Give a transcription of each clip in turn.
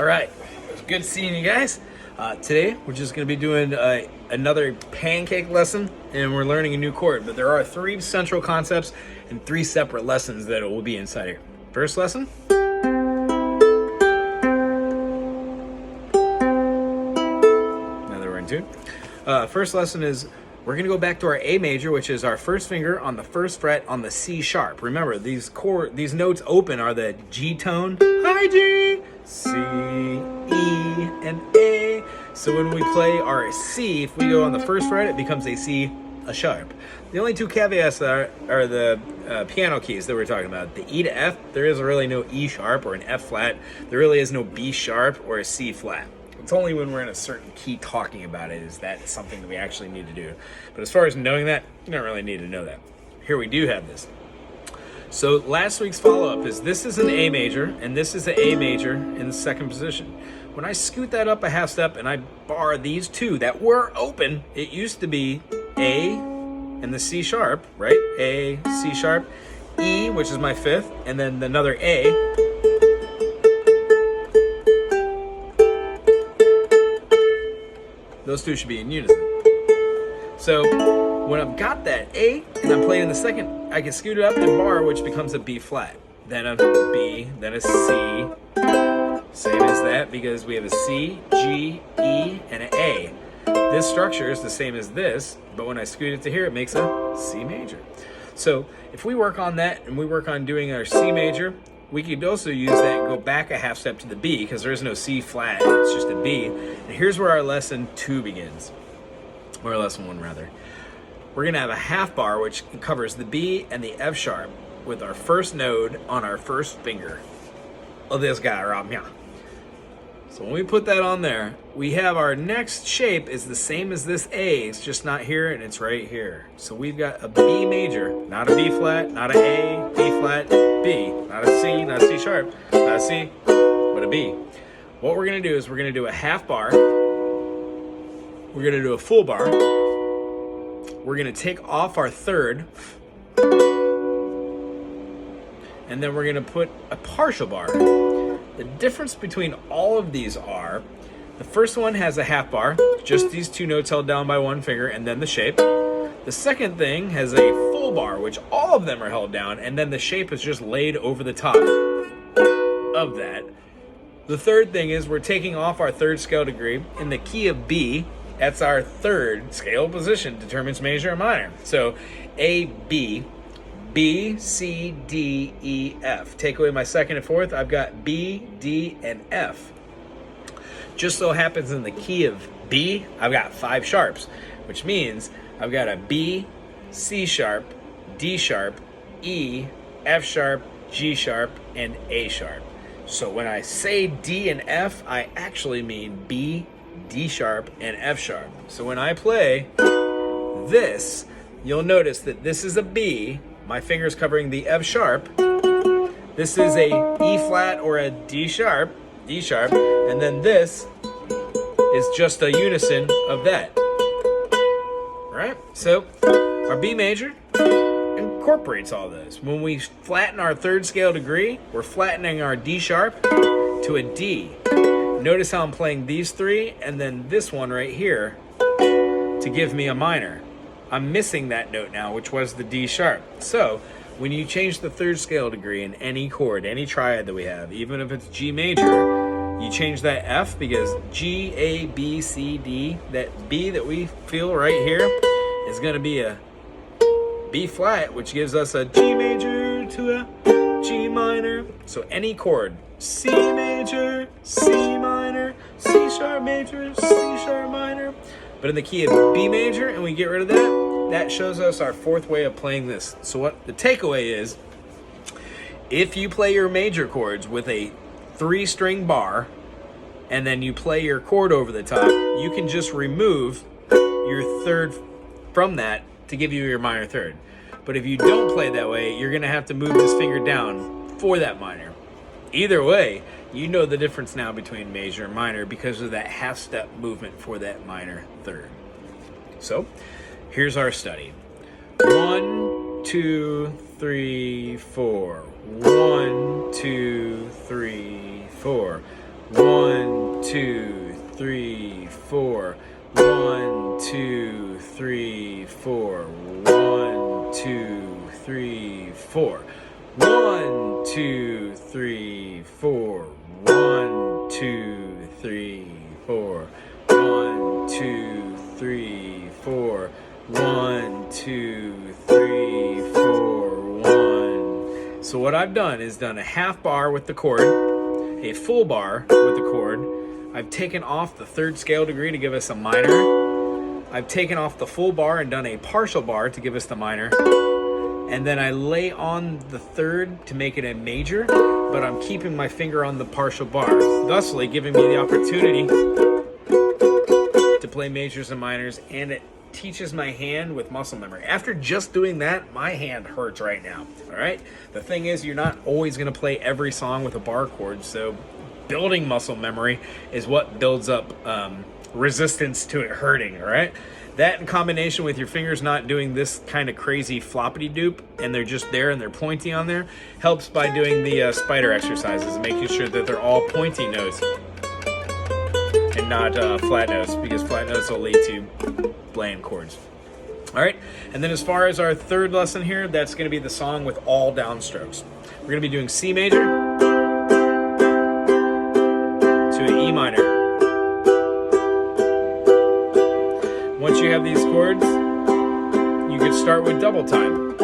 All right, it was good seeing you guys. Today we're just going to be doing another pancake lesson, and we're learning a new chord. But there are 3 central concepts and 3 separate lessons that will be inside here. First lesson. Now that we're in tune. First lesson is we're going to go back to our A major, which is our first finger on the 1st fret on the C sharp. Remember, these notes open are the G tone, high G, C, E, and A. So when we play our C, if we go on the 1st fret, it becomes a C, a sharp. The only 2 caveats are the piano keys that we're talking about. The E to F, there is really no E sharp or an F flat. There really is no B sharp or a C flat. It's only when we're in a certain key talking about it is that something that we actually need to do. But as far as knowing that, you don't really need to know that. Here we do have this. So last week's follow-up is this is an A major, and this is an A major in the 2nd position. When I scoot that up a half step and I bar these 2 that were open, it used to be A and the C sharp, right? A, C sharp, E, which is my 5th, and then another A. Those 2 should be in unison. So when I've got that A and I'm playing in the 2nd, I can scoot it up and bar, which becomes a B flat. Then a B, then a C. Same as that because we have a C, G, E, and an A. This structure is the same as this, but when I scoot it to here, it makes a C major. So if we work on that and we work on doing our C major, we could also use that and go back a half step to the B because there is no C flat, it's just a B. And here's where our lesson 2 begins, or lesson 1 rather. We're gonna have a half bar which covers the B and the F sharp with our first node on our 1st finger of this guy right here. So when we put that on there, we have our next shape is the same as this A, it's just not here and it's right here. So we've got a B major, not a B flat, not an A, B flat, B, not a C, not a C sharp, not a C, but a B. What we're gonna do is we're gonna do a half bar, we're gonna do a full bar, we're gonna take off our 3rd, and then we're gonna put a partial bar. The difference between all of these are, the first one has a half bar, just these 2 notes held down by 1 finger, and then the shape. The second thing has a full bar, which all of them are held down, and then the shape is just laid over the top of that. The third thing is we're taking off our 3rd scale degree in the key of B. That's our 3rd scale position, determines major and minor. So A, B, B, C, D, E, F. Take away my 2nd and 4th, I've got B, D, and F. Just so happens in the key of B, I've got 5 sharps, which means I've got a B, C sharp, D sharp, E, F sharp, G sharp, and A sharp. So when I say D and F, I actually mean B, D sharp, and F sharp. So when I play this, you'll notice that this is a B, my finger's covering the F sharp. This is a E flat or a D sharp, and then this is just a unison of that. All right, so our B major incorporates all this. When we flatten our 3rd scale degree, we're flattening our D sharp to a D. Notice how I'm playing these 3 and then this one right here to give me a minor. I'm missing that note now, which was the D sharp. So when you change the 3rd scale degree in any chord, any triad that we have, even if it's G major, you change that F because G, A, B, C, D, that B that we feel right here is gonna be a B flat, which gives us a G major to a G minor. So any chord, C major, C minor, C sharp major, C sharp minor. But in the key of B major, and we get rid of that, that shows us our 4th way of playing this. So what the takeaway is, if you play your major chords with a 3-string bar, and then you play your chord over the top, you can just remove your 3rd from that to give you your minor 3rd. But if you don't play that way, you're gonna have to move this finger down for that minor. Either way, you know the difference now between major and minor because of that half step movement for that minor 3rd. So here's our study. 1, 2, 3, 4. 1, 2, 3, 4. 1, 2, 3, 4. 1, 2, 3, 4. 1, 2, 3, 4. 1, 2, 3, 4. 1, 2, 3, 4. 1, 2, 3, 4. 1, 2, 3, 4, 1. So what I've done is done a half bar with the chord, a full bar with the chord. I've taken off the third scale degree to give us a minor. I've taken off the full bar and done a partial bar to give us the minor. And then I lay on the third to make it a major, but I'm keeping my finger on the partial bar, thusly giving me the opportunity to play majors and minors, and it teaches my hand with muscle memory. After just doing that, my hand hurts right now. All right. The thing is, you're not always going to play every song with a bar chord, so building muscle memory is what builds up resistance to it hurting. All right. That in combination with your fingers not doing this kind of crazy floppity doop, and they're just there and they're pointy on there, helps by doing the spider exercises, making sure that they're all pointy notes and not flat notes, because flat notes will lead to bland chords. All right, and then as far as our third lesson here, that's going to be the song with all downstrokes. We're going to be doing C major to an E minor. Once you have these chords, you could start with double time.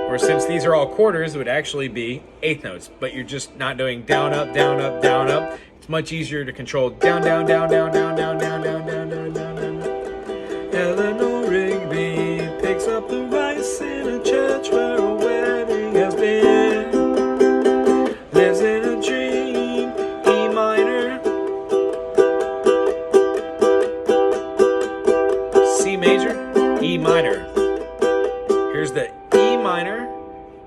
Or since these are all quarters, it would actually be eighth notes, but you're just not doing down, up, down, up, down, up. It's much easier to control down, down, down, down, down, down, down, down, down, down, down, down. Eleanor Rigby picks up the rice in a church where a wedding has been. Lives in a dream, E minor. C major, E minor. Here's the E minor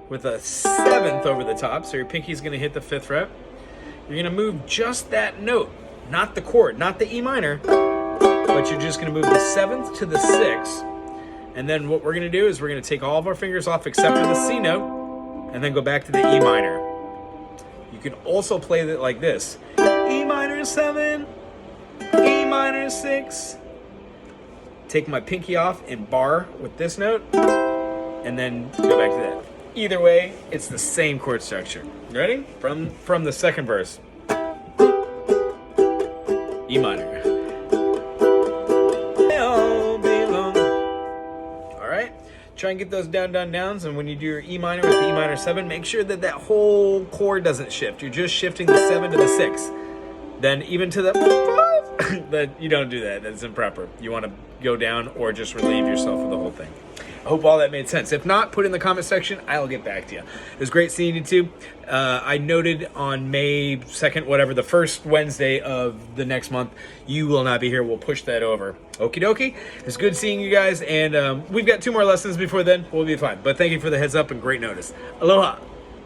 with a seventh over the top, so your pinky's going to hit the fifth fret. You're going to move just that note, not the chord, not the E minor, but you're just going to move the seventh to the sixth. And then what we're going to do is we're going to take all of our fingers off except for the C note, and then go back to the E minor. You can also play it like this: E minor 7, E minor 6. Take my pinky off and bar with this note, and then go back to that. Either way, it's the same chord structure. Ready? From the second verse. E minor. Alright? Try and get those down, down, downs, and when you do your E minor with the E minor 7, make sure that that whole chord doesn't shift. You're just shifting the 7 to the 6. Then even to the 5, but you don't do that. That's improper. You want to go down or just relieve yourself of the whole thing. I hope all that made sense. If not, put in the comment section. I'll get back to you. It was great seeing you too. I noted on May 2nd, whatever, the first Wednesday of the next month, you will not be here. We'll push that over. Okie dokie. It's good seeing you guys, and we've got 2 more lessons before then. We'll be fine. But thank you for the heads up and great notice. Aloha.